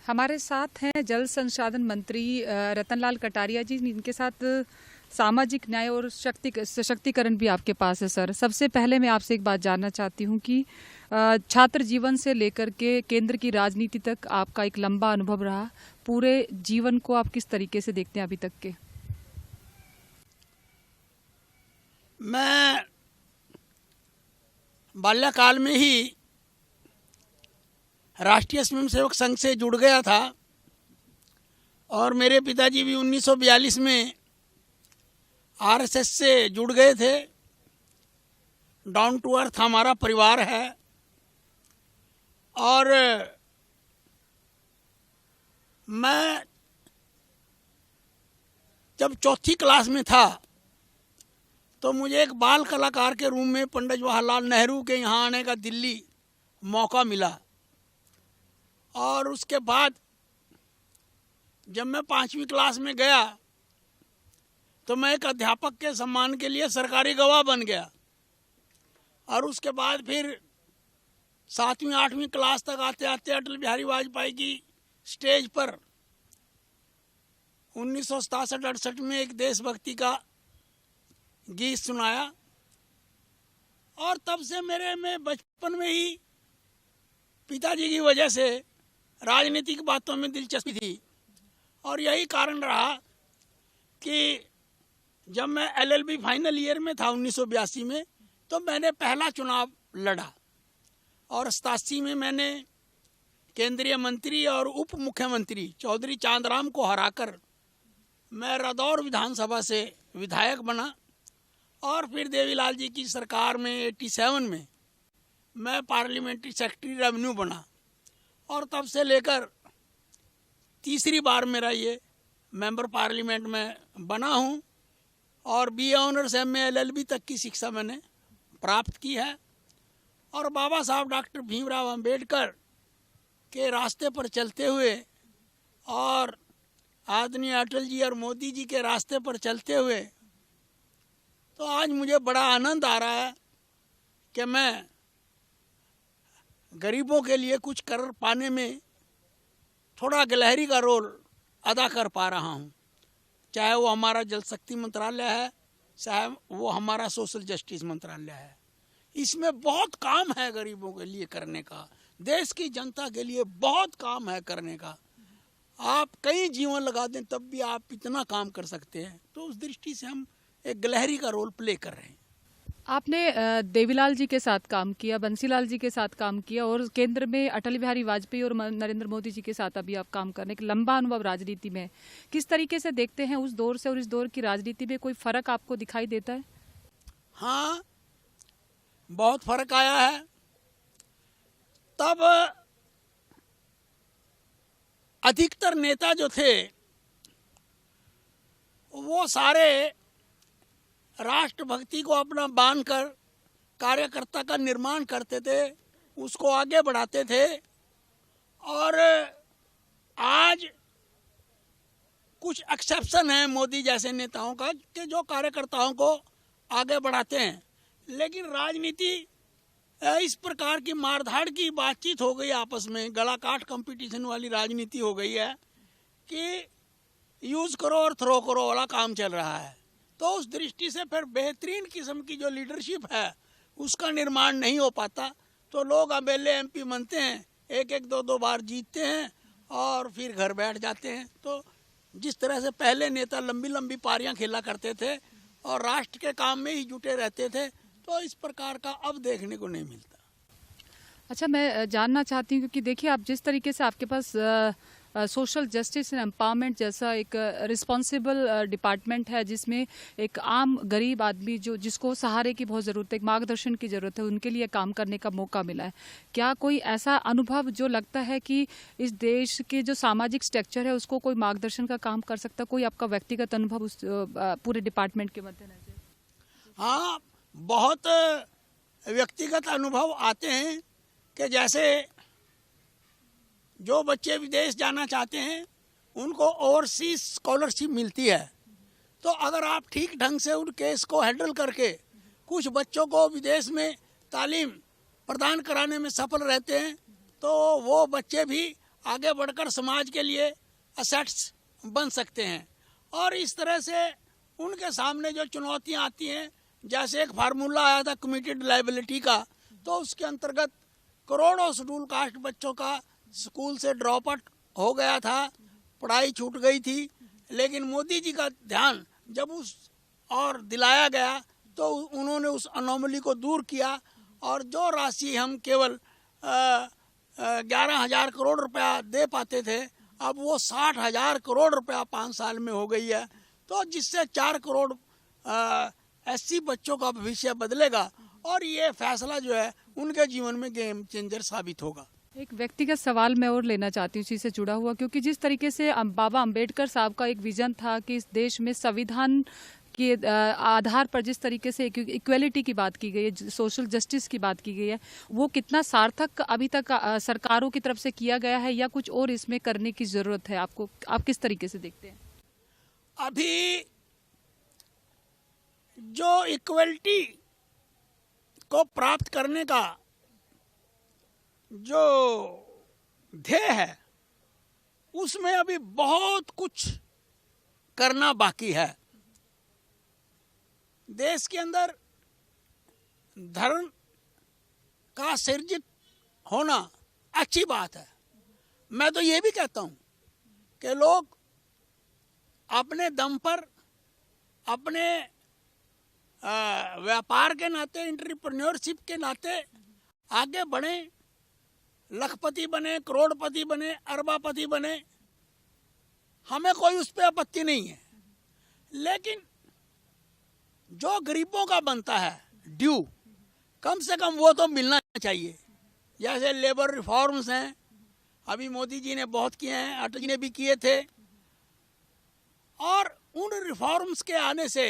हमारे साथ हैं जल संसाधन मंत्री रतनलाल कटारिया जी। इनके साथ सामाजिक न्याय और सशक्तिकरण भी आपके पास है सर। सबसे पहले मैं आपसे एक बात जानना चाहती हूँ कि छात्र जीवन से लेकर के केंद्र की राजनीति तक आपका एक लंबा अनुभव रहा। पूरे जीवन को आप किस तरीके से देखते हैं अभी तक के? मैं बाल्यकाल में ही राष्ट्रीय स्वयंसेवक संघ से जुड़ गया था और मेरे पिताजी भी 1942 में आरएसएस से जुड़ गए थे। डाउन टू अर्थ हमारा परिवार है। और मैं जब चौथी क्लास में था तो मुझे एक बाल कलाकार के रूप में पंडित जवाहरलाल नेहरू के यहाँ आने का दिल्ली मौका मिला। और उसके बाद जब मैं 5वीं क्लास में गया तो मैं एक अध्यापक के सम्मान के लिए सरकारी गवाह बन गया। और उसके बाद फिर 7वीं 8वीं क्लास तक आते आते अटल बिहारी वाजपेयी की स्टेज पर 1967-68 में एक देशभक्ति का गीत सुनाया। और तब से मेरे में बचपन में ही पिताजी की वजह से राजनीतिक बातों में दिलचस्पी थी। और यही कारण रहा कि जब मैं एलएलबी फाइनल ईयर में था 1982 में, तो मैंने पहला चुनाव लड़ा और 87 में मैंने केंद्रीय मंत्री और उप मुख्यमंत्री चौधरी चांदराम को हराकर मैं रदौर विधानसभा से विधायक बना। और फिर देवीलाल जी की सरकार में 87 में मैं पार्लियामेंट्री सेक्रेटरी रेवेन्यू बना। और तब से लेकर तीसरी बार मेरा ये मेंबर पार्लियामेंट में बना हूँ। और बीए ऑनर्स एमए एलएलबी तक की शिक्षा मैंने प्राप्त की है। और बाबा साहब डॉक्टर भीमराव अंबेडकर के रास्ते पर चलते हुए और आदरणीय अटल जी और मोदी जी के रास्ते पर चलते हुए तो आज मुझे बड़ा आनंद आ रहा है कि मैं गरीबों के लिए कुछ कर पाने में थोड़ा गिलहरी का रोल अदा कर पा रहा हूँ। चाहे वो हमारा जल शक्ति मंत्रालय है, चाहे वो हमारा सोशल जस्टिस मंत्रालय है। इसमें बहुत काम है गरीबों के लिए करने का, देश की जनता के लिए बहुत काम है करने का। आप कई जीवन लगा दें तब भी आप इतना काम कर सकते हैं। तो उस दृष्टि से हम एक गिलहरी का रोल प्ले कर रहे हैं। आपने देवीलाल जी के साथ काम किया, बंसीलाल जी के साथ काम किया और केंद्र में अटल बिहारी वाजपेयी और नरेंद्र मोदी जी के साथ अभी आप काम करने का लंबा अनुभव राजनीति में। किस तरीके से देखते हैं उस दौर से और इस दौर की राजनीति में? कोई फर्क आपको दिखाई देता है? हाँ, बहुत फर्क आया है। तब अधिकतर नेता जो थे वो सारे राष्ट्रभक्ति को अपना बांधकर कार्यकर्ता का निर्माण करते थे, उसको आगे बढ़ाते थे। और आज कुछ एक्सेप्शन है मोदी जैसे नेताओं का कि जो कार्यकर्ताओं को आगे बढ़ाते हैं। लेकिन राजनीति इस प्रकार की मारधाड़ की बातचीत हो गई, आपस में गला काट कंपटीशन वाली राजनीति हो गई है कि यूज करो और थ्रो करो वाला काम चल रहा है। तो उस दृष्टि से फिर बेहतरीन किस्म की जो लीडरशिप है उसका निर्माण नहीं हो पाता। तो लोग एमएलए एमपी बनते हैं, एक एक दो दो बार जीतते हैं और फिर घर बैठ जाते हैं। तो जिस तरह से पहले नेता लंबी लंबी पारियां खेला करते थे और राष्ट्र के काम में ही जुटे रहते थे, तो इस प्रकार का अब देखने को नहीं मिलता। अच्छा, मैं जानना चाहती हूँ क्योंकि देखिए आप जिस तरीके से आपके पास सोशल जस्टिस एंड एम्पावरमेंट जैसा एक रिस्पॉन्सिबल डिपार्टमेंट है जिसमें एक आम गरीब आदमी जिसको सहारे की बहुत ज़रूरत है, एक मार्गदर्शन की ज़रूरत है, उनके लिए काम करने का मौका मिला है। क्या कोई ऐसा अनुभव जो लगता है कि इस देश के जो सामाजिक स्ट्रक्चर है उसको कोई मार्गदर्शन का काम कर सकता है? कोई आपका व्यक्तिगत अनुभव उस पूरे डिपार्टमेंट के मद्देनजर? हाँ, बहुत व्यक्तिगत अनुभव आते हैं कि जैसे जो बच्चे विदेश जाना चाहते हैं उनको ओवरसीज स्कॉलरशिप मिलती है। तो अगर आप ठीक ढंग से उन केस को हैंडल करके कुछ बच्चों को विदेश में तालीम प्रदान कराने में सफल रहते हैं तो वो बच्चे भी आगे बढ़कर समाज के लिए असेट्स बन सकते हैं। और इस तरह से उनके सामने जो चुनौतियां आती हैं, जैसे एक फार्मूला आया था कमिटेड लायबिलिटी का, तो उसके अंतर्गत करोड़ों शेड्यूल कास्ट बच्चों का स्कूल से ड्रॉप आउट हो गया था, पढ़ाई छूट गई थी। लेकिन मोदी जी का ध्यान जब उस और दिलाया गया तो उन्होंने उस अनोमली को दूर किया, और जो राशि हम केवल 11,000 करोड़ रुपया दे पाते थे, अब वो 60,000 करोड़ रुपया 5 साल में हो गई है। तो जिससे 4 करोड़ एससी बच्चों का भविष्य बदलेगा, और ये फैसला जो है उनके जीवन में गेम चेंजर साबित होगा। एक व्यक्तिगत सवाल मैं और लेना चाहती हूँ इसी से जुड़ा हुआ, क्योंकि जिस तरीके से बाबा अंबेडकर साहब का एक विजन था कि इस देश में संविधान के आधार पर जिस तरीके से इक्वेलिटी की बात की गई है, सोशल जस्टिस की बात की गई है, वो कितना सार्थक अभी तक सरकारों की तरफ से किया गया है, या कुछ और इसमें करने की जरूरत है? आपको, आप किस तरीके से देखते हैं? अभी जो इक्वलिटी को प्राप्त करने का जो ध्येय है, उसमें अभी बहुत कुछ करना बाकी है। देश के अंदर धर्म का सृजित होना अच्छी बात है। मैं तो ये भी कहता हूं कि लोग अपने दम पर, अपने व्यापार के नाते, एंटरप्रेन्योरशिप के नाते आगे बढ़ें, लखपति बने, करोड़पति बने, अरबापति बने, हमें कोई उस पर आपत्ति नहीं है। लेकिन जो गरीबों का बनता है ड्यू, कम से कम वो तो मिलना चाहिए। जैसे लेबर रिफॉर्म्स हैं, अभी मोदी जी ने बहुत किए हैं, अटल जी ने भी किए थे। और उन रिफॉर्म्स के आने से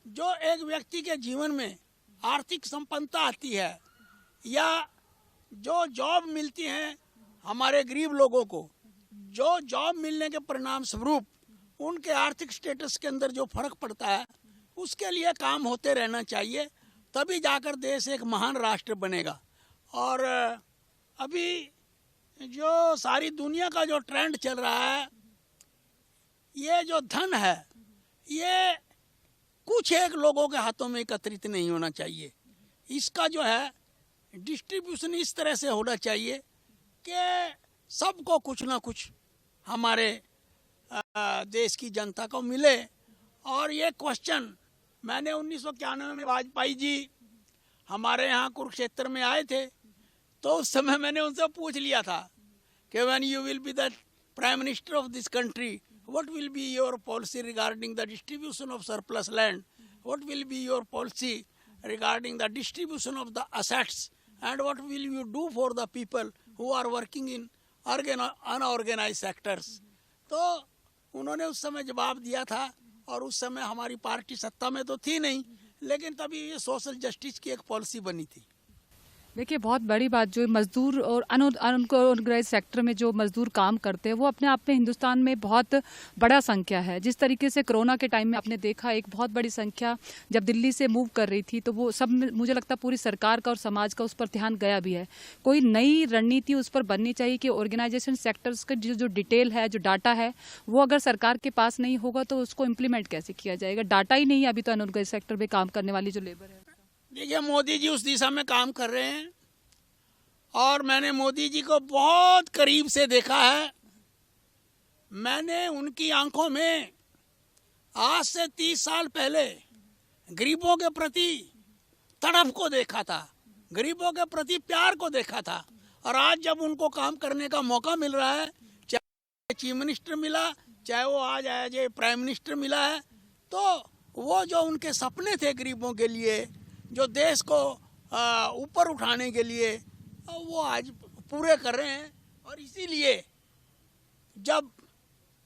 जो एक व्यक्ति के जीवन में आर्थिक संपन्नता आती है, या जो जॉब मिलती है हमारे गरीब लोगों को, जो जॉब मिलने के परिणाम स्वरूप उनके आर्थिक स्टेटस के अंदर जो फर्क पड़ता है, उसके लिए काम होते रहना चाहिए। तभी जाकर देश एक महान राष्ट्र बनेगा। और अभी जो सारी दुनिया का जो ट्रेंड चल रहा है, ये जो धन है, ये कुछ एक लोगों के हाथों में एकत्रित नहीं होना चाहिए। इसका जो है डिस्ट्रीब्यूशन इस तरह से होना चाहिए कि सबको कुछ ना कुछ हमारे देश की जनता को मिले। और ये क्वेश्चन मैंने 1991 में वाजपेयी जी हमारे यहाँ कुरुक्षेत्र में आए थे, तो उस समय मैंने उनसे पूछ लिया था कि when you will be the prime minister of this country, what will be your policy regarding the distribution of surplus land, what will be your policy regarding the distribution of the assets, and what will you do for the people who are working in unorganized sectors। तो उन्होंने उस समय जवाब दिया था, और उस समय हमारी पार्टी सत्ता में तो थी नहीं, लेकिन तभी ये सोशल जस्टिस की एक पॉलिसी बनी थी। देखिए, बहुत बड़ी बात, जो मजदूर और अनऑर्गेनाइज सेक्टर में जो मजदूर काम करते हैं, वो अपने आप में हिंदुस्तान में बहुत बड़ा संख्या है। जिस तरीके से कोरोना के टाइम में आपने देखा, एक बहुत बड़ी संख्या जब दिल्ली से मूव कर रही थी, तो वो सब, मुझे लगता है पूरी सरकार का और समाज का उस पर ध्यान गया भी है। कोई नई रणनीति उस पर बननी चाहिए कि ऑर्गेनाइजेशन सेक्टर्स का जो डिटेल है, जो डाटा है, वो अगर सरकार के पास नहीं होगा तो उसको इम्प्लीमेंट कैसे किया जाएगा? डाटा ही नहीं है अभी तो अनऑर्गेनाइज सेक्टर में काम करने वाली जो लेबर है। देखिए, मोदी जी उस दिशा में काम कर रहे हैं, और मैंने मोदी जी को बहुत करीब से देखा है। मैंने उनकी आंखों में आज से 30 साल पहले गरीबों के प्रति तड़प को देखा था, गरीबों के प्रति प्यार को देखा था। और आज जब उनको काम करने का मौका मिल रहा है, चाहे चीफ मिनिस्टर मिला, चाहे वो आज एज प्राइम मिनिस्टर मिला है, तो वो जो उनके सपने थे गरीबों के लिए, जो देश को ऊपर उठाने के लिए, वो आज पूरे कर रहे हैं। और इसीलिए जब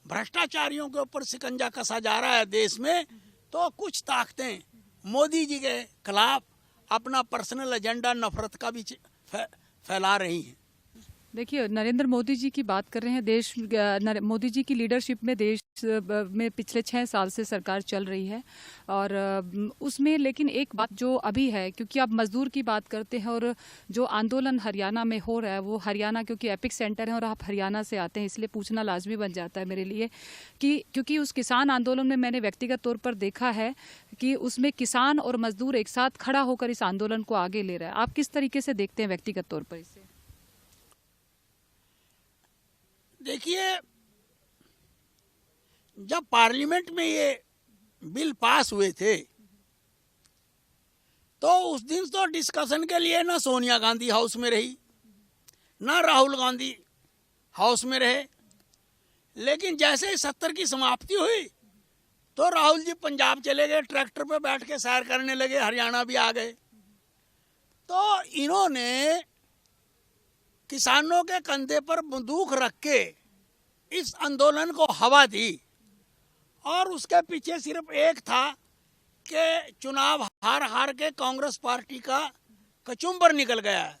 भ्रष्टाचारियों के ऊपर शिकंजा कसा जा रहा है देश में, तो कुछ ताकतें मोदी जी के खिलाफ अपना पर्सनल एजेंडा, नफरत का भी फैला रही हैं। देखिए, नरेंद्र मोदी जी की बात कर रहे हैं। मोदी जी की लीडरशिप में देश में पिछले 6 साल से सरकार चल रही है और उसमें लेकिन एक बात जो अभी है, क्योंकि आप मजदूर की बात करते हैं और जो आंदोलन हरियाणा में हो रहा है वो हरियाणा क्योंकि एपिक सेंटर है और आप हरियाणा से आते हैं, इसलिए पूछना लाजमी बन जाता है मेरे लिए कि क्योंकि उस किसान आंदोलन में मैंने व्यक्तिगत तौर पर देखा है कि उसमें किसान और मजदूर एक साथ खड़ा होकर इस आंदोलन को आगे ले रहा है। आप किस तरीके से देखते हैं व्यक्तिगत तौर पर इसे? देखिए, जब पार्लियामेंट में ये बिल पास हुए थे तो उस दिन तो डिस्कशन के लिए ना सोनिया गांधी हाउस में रही, ना राहुल गांधी हाउस में रहे। लेकिन जैसे ही 70 की समाप्ति हुई तो राहुल जी पंजाब चले गए, ट्रैक्टर पे बैठ के सैर करने लगे, हरियाणा भी आ गए। तो इन्होंने किसानों के कंधे पर बंदूक रख के इस आंदोलन को हवा दी और उसके पीछे सिर्फ एक था कि चुनाव हार हार के कांग्रेस पार्टी का कचुम्बर निकल गया है।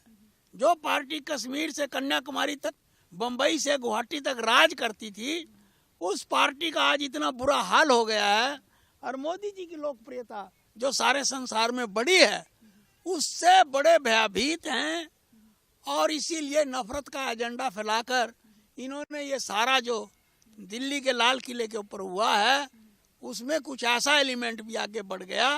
जो पार्टी कश्मीर से कन्याकुमारी तक, बंबई से गुवाहाटी तक राज करती थी, उस पार्टी का आज इतना बुरा हाल हो गया है। और मोदी जी की लोकप्रियता जो सारे संसार में बड़ी है, उससे बड़े भयभीत हैं और इसीलिए नफरत का एजेंडा फैलाकर इन्होंने ये सारा जो दिल्ली के लाल किले के ऊपर हुआ है उसमें कुछ ऐसा एलिमेंट भी आगे बढ़ गया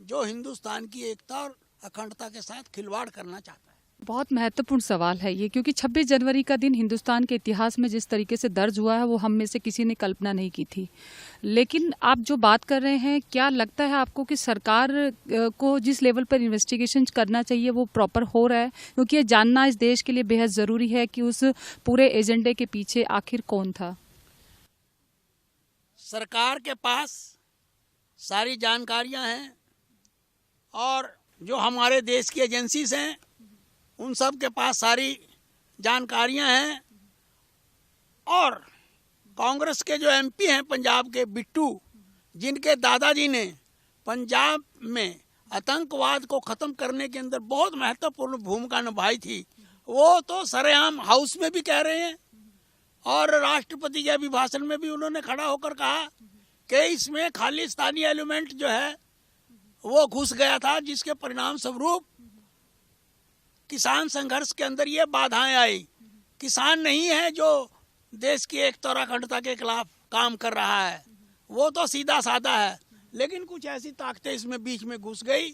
जो हिंदुस्तान की एकता और अखंडता के साथ खिलवाड़ करना चाहता है। बहुत महत्वपूर्ण सवाल है ये, क्योंकि 26 जनवरी का दिन हिंदुस्तान के इतिहास में जिस तरीके से दर्ज हुआ है वो हम में से किसी ने कल्पना नहीं की थी। लेकिन आप जो बात कर रहे हैं, क्या लगता है आपको कि सरकार को जिस लेवल पर इन्वेस्टिगेशन करना चाहिए वो प्रॉपर हो रहा है? क्योंकि ये जानना इस देश के लिए बेहद जरूरी है कि उस पूरे एजेंडे के पीछे आखिर कौन था। सरकार के पास सारी जानकारियां हैं और जो हमारे देश की एजेंसीज हैं उन सब के पास सारी जानकारियां हैं। और कांग्रेस के जो एमपी हैं पंजाब के बिट्टू, जिनके दादाजी ने पंजाब में आतंकवाद को ख़त्म करने के अंदर बहुत महत्वपूर्ण भूमिका निभाई थी, वो तो सरेआम हाउस में भी कह रहे हैं और राष्ट्रपति के अभिभाषण में भी उन्होंने खड़ा होकर कहा कि इसमें खालिस्तानी एलिमेंट जो है वो घुस गया था, जिसके परिणाम स्वरूप किसान संघर्ष के अंदर ये बाधाएं आई। किसान नहीं है जो देश की एकता और अखंडता के खिलाफ काम कर रहा है, वो तो सीधा साधा है। लेकिन कुछ ऐसी ताकतें इसमें बीच में घुस गई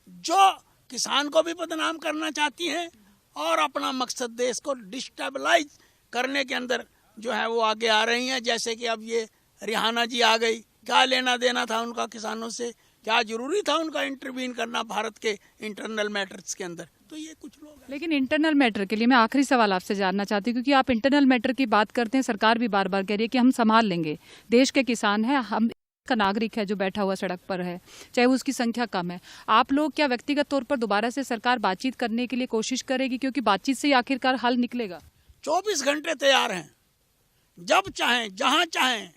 जो किसान को भी बदनाम करना चाहती हैं और अपना मकसद देश को डिस्टेबलाइज करने के अंदर जो है वो आगे आ रही हैं। जैसे कि अब ये रिहाना जी आ गई, क्या लेना देना था उनका किसानों से? क्या जरूरी था उनका इंटरवीन करना भारत के इंटरनल मैटर्स के अंदर? तो ये कुछ लोग हैं। लेकिन इंटरनल मैटर के लिए मैं आखिरी सवाल आपसे जानना चाहती हूँ, क्योंकि आप इंटरनल मैटर की बात करते हैं, सरकार भी बार बार कह रही है कि हम संभाल लेंगे। देश के किसान हैं, हम का नागरिक है जो बैठा हुआ सड़क पर है, चाहे उसकी संख्या कम है। आप लोग क्या व्यक्तिगत तौर पर दोबारा से सरकार बातचीत करने के लिए कोशिश करेगी? क्योंकि बातचीत से ही आखिरकार हल निकलेगा। 24 घंटे तैयार हैं, जब चाहें जहां चाहें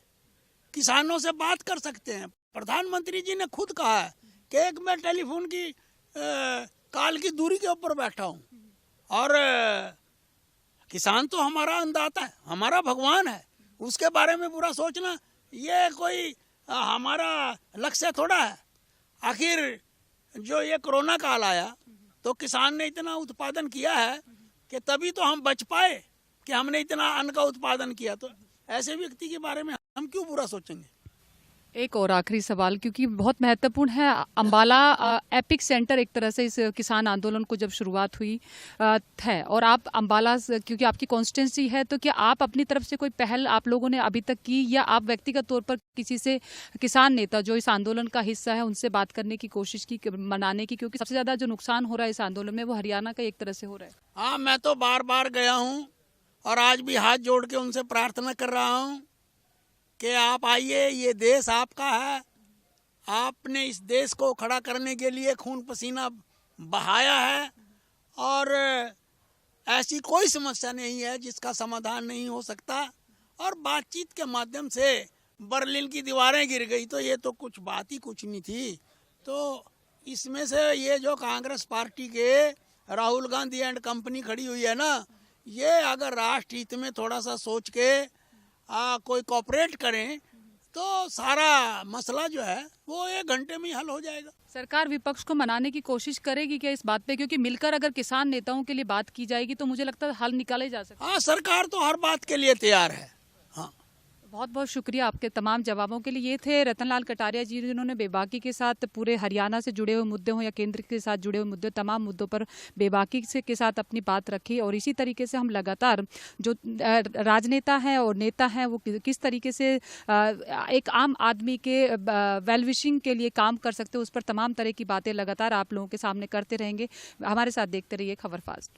किसानों से बात कर सकते हैं। प्रधानमंत्री जी ने खुद कहा है कि एक मैं टेलीफोन की काल की दूरी के ऊपर बैठा हूं और किसान तो हमारा अन्नदाता है, हमारा भगवान है, उसके बारे में बुरा सोचना ये कोई हमारा लक्ष्य थोड़ा है। आखिर जो ये कोरोना काल आया तो किसान ने इतना उत्पादन किया है कि तभी तो हम बच पाए कि हमने इतना अन्न का उत्पादन किया। तो ऐसे व्यक्ति के बारे में हम क्यों बुरा सोचेंगे? एक और आखिरी सवाल, क्योंकि बहुत महत्वपूर्ण है। अंबाला एपिक सेंटर एक तरह से इस किसान आंदोलन को जब शुरुआत हुई है और आप अंबाला क्योंकि आपकी कॉन्स्टिट्यूंसी है, तो क्या आप अपनी तरफ से कोई पहल आप लोगों ने अभी तक की या आप व्यक्तिगत तौर पर किसी से किसान नेता जो इस आंदोलन का हिस्सा है उनसे बात करने की कोशिश की, मनाने की? क्योंकि सबसे ज्यादा जो नुकसान हो रहा है इस आंदोलन में वो हरियाणा का एक तरह से हो रहा है। हाँ, मैं तो बार बार गया हूँ और आज भी हाथ जोड़ के उनसे प्रार्थना कर रहा हूँ कि आप आइए, ये देश आपका है, आपने इस देश को खड़ा करने के लिए खून पसीना बहाया है और ऐसी कोई समस्या नहीं है जिसका समाधान नहीं हो सकता। और बातचीत के माध्यम से बर्लिन की दीवारें गिर गई तो ये तो कुछ बात ही कुछ नहीं थी। तो इसमें से ये जो कांग्रेस पार्टी के राहुल गांधी एंड कंपनी खड़ी हुई है ना, ये अगर राष्ट्र हित में थोड़ा सा सोच के कोई कॉपरेट करें तो सारा मसला जो है वो 1 घंटे में ही हल हो जाएगा। सरकार विपक्ष को मनाने की कोशिश करेगी क्या इस बात पे, क्योंकि मिलकर अगर किसान नेताओं के लिए बात की जाएगी तो मुझे लगता है हल निकाले जा सकते हैं। हाँ, सरकार तो हर बात के लिए तैयार है। हाँ, बहुत बहुत शुक्रिया आपके तमाम जवाबों के लिए। ये थे रतनलाल कटारिया जी, जिन्होंने बेबाकी के साथ पूरे हरियाणा से जुड़े हुए मुद्दे हों या केंद्र के साथ जुड़े हुए मुद्दे, तमाम मुद्दों पर बेबाकी से के साथ अपनी बात रखी। और इसी तरीके से हम लगातार जो राजनेता हैं और नेता हैं वो किस तरीके से एक आम आदमी के वेल विशिंग के लिए काम कर सकते हैं, उस पर तमाम तरह की बातें लगातार आप लोगों के सामने करते रहेंगे। हमारे साथ देखते रहिए खबर फास्ट।